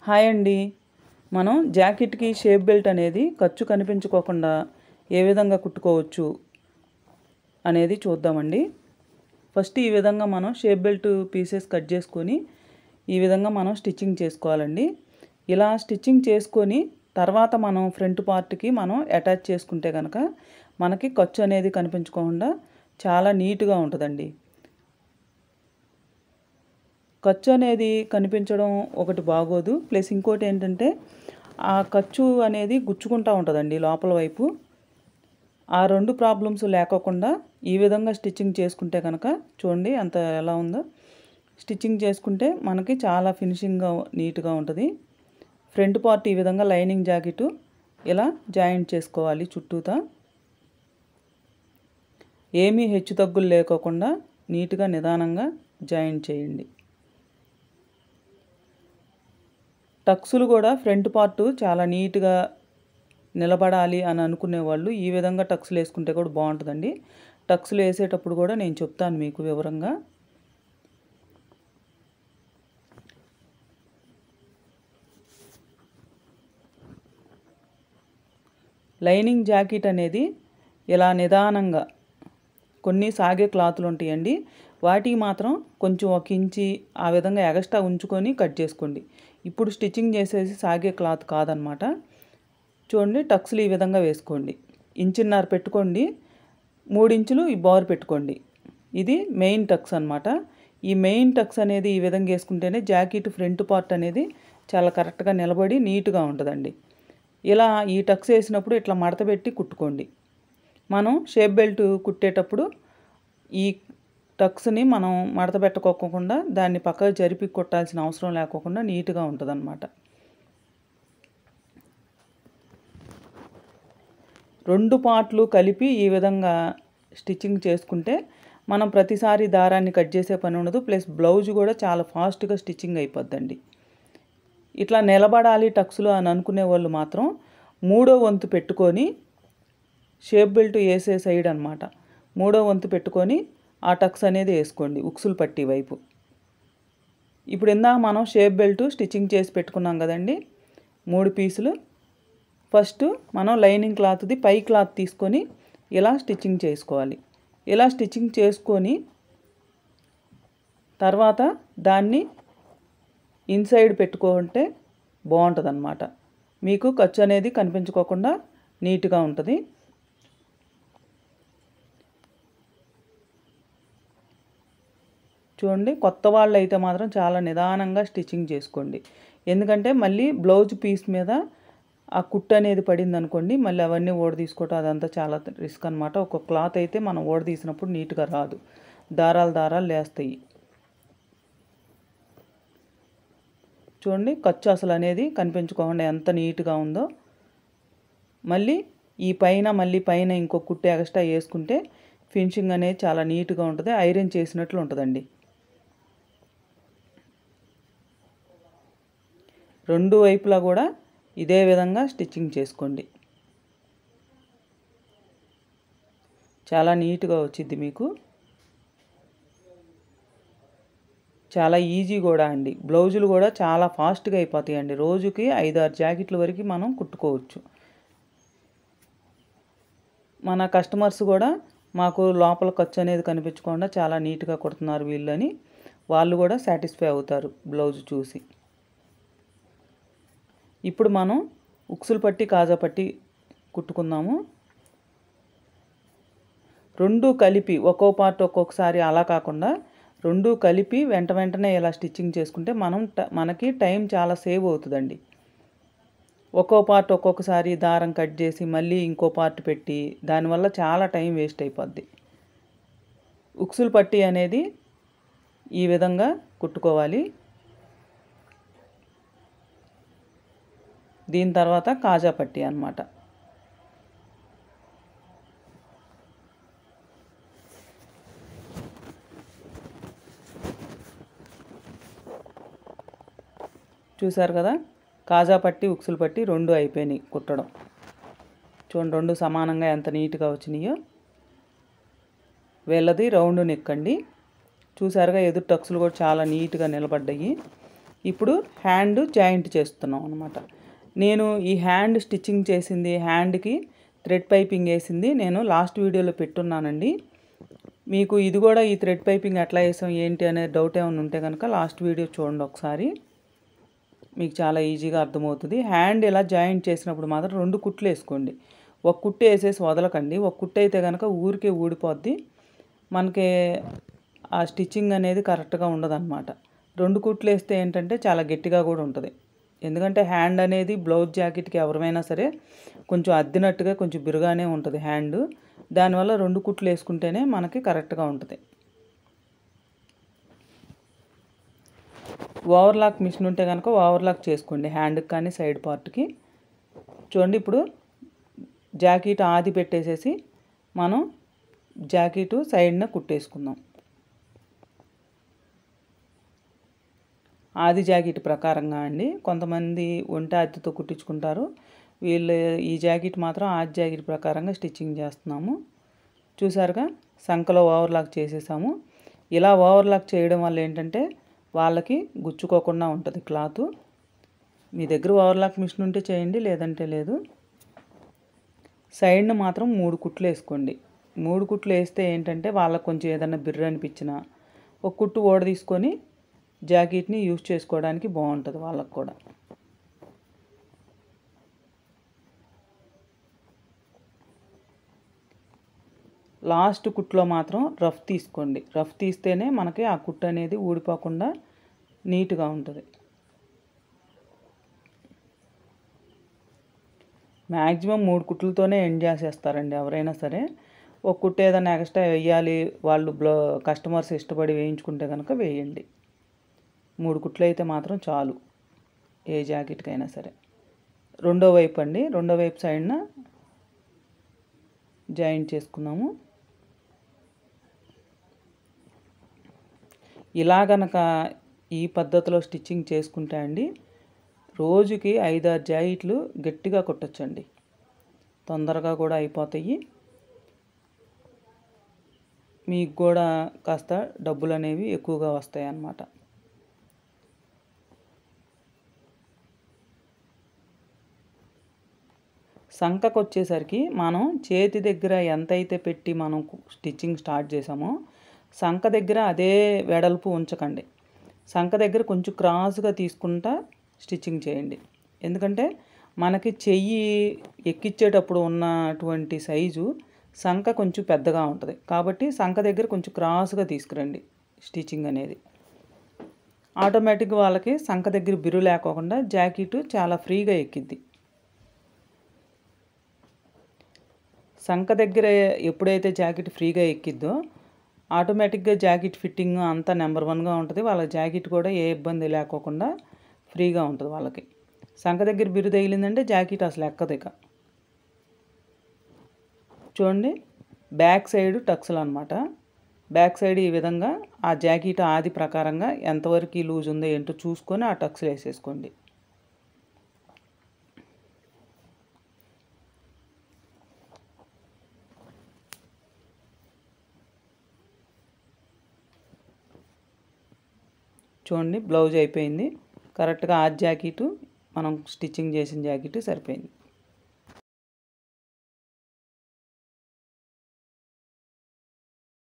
Hi అండి. మనం జాకెట్కి shape belt అనేది ఖర్చు కనిపించుకోకుండా ఏ విధంగా కుట్టుకోవచ్చు అనేది చూద్దామండి. ఫస్ట్ ఈ విధంగా మనం షేప్ బెల్ట్ పీసెస్ కట్ చేసుకొని ఈ విధంగా మనం స్టిచ్చింగ్ చేసుకోవాలండి. ఇలా స్టిచ్చింగ్ చేసుకొని తర్వాత మనం ఫ్రంట్ పార్ట్కి మనం అటాచ్ చేసుకుంటే కనుక మనకి ఖర్చు అనేది కనిపించకుండా చాలా నీట్గా ఉంటుందండి. ఖర్చు అనేది కనిపించడం ఒకటి బాగోదు. ప్లస్ ఇంకోటి ఏంటంటే ఆ ఖర్చు అనేది గుచ్చుకుంటూ ఉంటుందండి లోపల వైపు. ఆ రెండు ప్రాబ్లమ్స్ లేకోకుండా ఈ విధంగా స్టిచ్చింగ్ చేసుకుంటే కనుక చూడండి ఎంత ఎలా ఉందో. స్టిచ్చింగ్ చేసుకుంటే మనకి చాలా ఫినిషింగ్గా నీట్గా ఉంటుంది. ఫ్రంట్ పార్ట్ ఈ విధంగా లైనింగ్ జాకెట్ ఇలా జాయింట్ చేసుకోవాలి. చుట్టూతా ఏమీ హెచ్చు తగ్గులు లేకోకుండా నీట్గా నిదానంగా జాయింట్ చేయండి. టక్స్లు కూడా ఫ్రంట్ పార్ట్ చాలా నీట్గా నిలబడాలి అని అనుకునే వాళ్ళు ఈ విధంగా టక్స్లు వేసుకుంటే కూడా బాగుంటుందండి. టక్స్లు వేసేటప్పుడు కూడా నేను చెప్తాను మీకు వివరంగా. లైనింగ్ జాకెట్ అనేది ఇలా నిదానంగా కొన్ని సాగే క్లాతులు ఉంటాయండి, వాటికి మాత్రం కొంచెం ఒక ఇంచి ఆ విధంగా ఎగస్ట్రా ఉంచుకొని కట్ చేసుకోండి. ఇప్పుడు స్టిచ్చింగ్ చేసేసి సాగే క్లాత్ కాదనమాట. చూడండి టక్స్లు ఈ విధంగా వేసుకోండి. ఇంచున్నర పెట్టుకోండి, 3 ఇంచులు ఈ బార్ పెట్టుకోండి. ఇది మెయిన్ టక్స్ అనమాట. ఈ మెయిన్ టక్స్ అనేది ఈ విధంగా వేసుకుంటేనే జాకెట్ ఫ్రంట్ పార్ట్ అనేది చాలా కరెక్ట్గా నిలబడి నీట్గా ఉంటుందండి. ఇలా ఈ టక్స్ వేసినప్పుడు ఇట్లా మడత పెట్టి కుట్టుకోండి. మనం షేప్ బెల్ట్ కుట్టేటప్పుడు ఈ టక్స్ని మనం మడత పెట్టుకోకుండా దాన్ని పక్కకు జరిపి కుట్టాల్సిన అవసరం లేకోకుండా నీట్గా ఉంటుందన్నమాట. రెండు పార్ట్లు కలిపి ఈ విధంగా స్టిచ్చింగ్ చేసుకుంటే మనం ప్రతిసారి దారాన్ని కట్ చేసే పని ఉండదు. ప్లస్ బ్లౌజ్ కూడా చాలా ఫాస్ట్గా స్టిచ్చింగ్ అయిపోద్దండి. ఇట్లా నిలబడాలి టక్స్లు అని అనుకునే వాళ్ళు మాత్రం 3వ వంతు పెట్టుకొని షేప్ బెల్ట్ వేసే సైడ్ అనమాట 3వ వంతు పెట్టుకొని ఆ టక్స్ అనేది వేసుకోండి ఉక్సులు పట్టి వైపు. ఇప్పుడు ఇందాక మనం షేప్ బెల్ట్ స్టిచ్చింగ్ చేసి పెట్టుకున్నాం కదండి 3 పీసులు. ఫస్ట్ మనం లైనింగ్ క్లాత్ది పై క్లాత్ తీసుకొని ఇలా స్టిచ్చింగ్ చేసుకోవాలి. ఇలా స్టిచ్చింగ్ చేసుకొని తర్వాత దాన్ని ఇన్సైడ్ పెట్టుకుంటే బాగుంటుంది అన్నమాట. మీకు ఖర్చు అనేది కనిపించుకోకుండా నీట్గా ఉంటుంది. చూడండి కొత్త వాళ్ళు అయితే మాత్రం చాలా నిదానంగా స్టిచ్చింగ్ చేసుకోండి. ఎందుకంటే మళ్ళీ బ్లౌజ్ పీస్ మీద ఆ కుట్టు అనేది పడింది అనుకోండి, మళ్ళీ అవన్నీ ఓడ తీసుకోవటం అదంతా చాలా రిస్క్ అనమాట. ఒక క్లాత్ అయితే మనం ఓడ తీసినప్పుడు నీట్గా రాదు, దారాలు లేస్తాయి. చూడండి ఖర్చు అసలు అనేది కనిపించుకోకుండా ఎంత నీట్గా ఉందో. మళ్ళీ ఈ పైన ఇంకో కుట్టు ఎక్స్ట్రా వేసుకుంటే ఫినిషింగ్ అనేది చాలా నీట్గా ఉంటుంది, ఐరన్ చేసినట్లు ఉంటుందండి. రెండు వైపులా కూడా ఇదే విధంగా స్టిచ్చింగ్ చేసుకోండి. చాలా నీట్గా వచ్చింది మీకు. చాలా ఈజీ కూడా అండి. బ్లౌజులు కూడా చాలా ఫాస్ట్గా అయిపోతాయండి. రోజుకి 5-6 జాకెట్ల వరకు మనం కుట్టుకోవచ్చు. మన కస్టమర్స్ కూడా మాకు లోపల ఖర్చు అనేది కనిపించకుండా చాలా నీట్గా కుడుతున్నారు వీళ్ళని వాళ్ళు కూడా సాటిస్ఫై అవుతారు బ్లౌజ్ చూసి. ఇప్పుడు మనం ఉక్సులు పట్టి కాజా పట్టి కుట్టుకుందాము. రెండు కలిపి ఒక్కో పార్ట్ ఒక్కొక్కసారి అలా కాకుండా రెండు కలిపి వెంటనే ఇలా స్టిచ్చింగ్ చేసుకుంటే మనకి టైం చాలా సేవ్ అవుతుందండి. ఒక్కో పార్ట్ ఒక్కొక్కసారి దారం కట్ చేసి మళ్ళీ ఇంకో పార్ట్ పెట్టి దానివల్ల చాలా టైం వేస్ట్ అయిపోద్ది. ఉక్సులు పట్టి అనేది ఈ విధంగా కుట్టుకోవాలి. దీని తర్వాత కాజా పట్టి అన్నమాట. చూసారు కదా, కాజా పట్టి ఉక్సులు పట్టి రెండు అయిపోయినాయి కుట్టడం. చూడండి రెండు సమానంగా ఎంత నీట్గా వచ్చినాయో. వీళ్ళది రౌండ్ నెక్ అండి. చూసారుగా ఎదురు టక్స్లు కూడా చాలా నీట్గా నిలబడ్డాయి. ఇప్పుడు హ్యాండ్ జాయింట్ చేస్తున్నాం అనమాట. నేను ఈ హ్యాండ్ స్టిచ్చింగ్ చేసింది, హ్యాండ్కి థ్రెడ్ పైపింగ్ వేసింది నేను లాస్ట్ వీడియోలో పెట్టున్నానండి. మీకు ఇది కూడా ఈ థ్రెడ్ పైపింగ్ ఎట్లా వేసాం ఏంటి అనే డౌట్ ఏమైనా ఉంటే కనుక లాస్ట్ వీడియో చూడండి ఒకసారి, మీకు చాలా ఈజీగా అర్థమవుతుంది. హ్యాండ్ ఇలా జాయింట్ చేసినప్పుడు మాత్రం 2 కుట్లు వేసుకోండి. ఒక కుట్టు వేసేసి వదలకండి. ఒక కుట్టు అయితే కనుక ఊరికే ఊడిపోద్ది, మనకి ఆ స్టిచ్చింగ్ అనేది కరెక్ట్గా ఉండదన్నమాట. 2 కుట్లు వేస్తే ఏంటంటే చాలా గట్టిగా కూడా ఉంటుంది. ఎందుకంటే హ్యాండ్ అనేది బ్లౌజ్ జాకెట్కి ఎవరైనా సరే కొంచెం అద్దినట్టుగా కొంచెం బిరుగానే ఉంటుంది హ్యాండ్. దానివల్ల 2 కుట్లు వేసుకుంటేనే మనకి కరెక్ట్గా ఉంటుంది. ఓవర్లాక్ మిషన్ ఉంటే కనుక ఓవర్లాక్ చేసుకోండి హ్యాండ్కి కానీ సైడ్ పార్ట్కి. చూడండి ఇప్పుడు జాకెట్ ఆది పెట్టేసేసి మనం జాకెట్ సైడ్న కుట్టేసుకుందాం. ఆది జాకెట్ ప్రకారంగా అండి. కొంతమంది ఒంటె ఆదితో కుట్టించుకుంటారు, వీళ్ళు ఈ జాకెట్ మాత్రం ఆది జాకెట్ ప్రకారంగా స్టిచ్చింగ్ చేస్తున్నాము. చూసారుగా సంకలో ఓవర్లాక్ చేసేసాము. ఇలా ఓవర్లాక్ చేయడం వల్ల ఏంటంటే వాళ్ళకి గుచ్చుకోకుండా ఉంటుంది క్లాత్. మీ దగ్గర ఓవర్లాక్ మిషన్ ఉంటే చేయండి, లేదంటే లేదు. సైడ్న మాత్రం 3 కుట్లు వేసుకోండి. 3 కుట్లు వేస్తే ఏంటంటే వాళ్ళకి కొంచెం ఏదైనా బిర్ర అనిపించినా ఒక కుట్టు ఓడ తీసుకొని జాకెట్ని యూజ్ చేసుకోవడానికి బాగుంటుంది వాళ్ళకు కూడా. లాస్ట్ కుట్లో మాత్రం రఫ్ తీసుకోండి. రఫ్ తీస్తేనే మనకి ఆ కుట్టు అనేది ఊడిపోకుండా నీట్గా ఉంటుంది. మ్యాక్సిమం 3 కుట్లతోనే ఎండ్ చేసేస్తారండి ఎవరైనా సరే. ఒక కుట్టు ఏదైనా ఎక్స్ట్రా వేయాలి వాళ్ళు కస్టమర్స్ ఇష్టపడి వేయించుకుంటే కనుక వేయండి. 3 కుట్లు అయితే మాత్రం చాలు ఏ జాకెట్కైనా సరే. రెండో వైపు అండి, రెండో వైపు సైడ్న జాయింట్ చేసుకున్నాము. ఇలా గనక ఈ పద్ధతిలో స్టిచ్చింగ్ చేసుకుంటే అండి రోజుకి 5-6 జాకెట్లు గట్టిగా కుట్టచ్చండి. తొందరగా కూడా అయిపోతాయి. మీకు కూడా కాస్త డబ్బులు అనేవి ఎక్కువగా వస్తాయి అన్నమాట. సంకకు వచ్చేసరికి మనం చేతి దగ్గర ఎంతైతే పెట్టి మనం స్టిచ్చింగ్ స్టార్ట్ చేసామో సంక దగ్గర అదే వెడల్పు ఉంచకండి. సంక దగ్గర కొంచెం క్రాస్గా తీసుకుంటా స్టిచ్చింగ్ చేయండి. ఎందుకంటే మనకి చెయ్యి ఎక్కించేటప్పుడు ఉన్నటువంటి సైజు సంక కొంచెం పెద్దగా ఉంటుంది కాబట్టి సంక దగ్గర కొంచెం క్రాస్గా తీసుకురండి స్టిచ్చింగ్ అనేది. ఆటోమేటిక్గా వాళ్ళకి సంక దగ్గర బిరు లేకోకుండా జాకెట్ చాలా ఫ్రీగా ఎక్కిద్ది. సంక దగ్గర ఎప్పుడైతే జాకెట్ ఫ్రీగా ఎక్కిద్దో ఆటోమేటిక్గా జాకెట్ ఫిట్టింగ్ అంతా నెంబర్ 1గా ఉంటుంది. వాళ్ళ జాకెట్ కూడా ఏ ఇబ్బంది లేకోకుండా ఫ్రీగా ఉంటుంది వాళ్ళకి. సంక దగ్గర బిరు తగిలిందంటే జాకెట్ అసలు ఎక్కదు ఇక. చూడండి బ్యాక్ సైడ్ టక్స్లు అనమాట. బ్యాక్ సైడ్ ఈ విధంగా ఆ జాకెట్ ఆది ప్రకారంగా ఎంతవరకు లూజ్ ఉందో ఏంటో చూసుకొని ఆ టక్స్లు వేసేసుకోండి. చూడండి బ్లౌజ్ అయిపోయింది. కరెక్ట్గా ఆ జాకెట్ మనం స్టిచ్చింగ్ చేసిన జాకెట్ సరిపోయింది.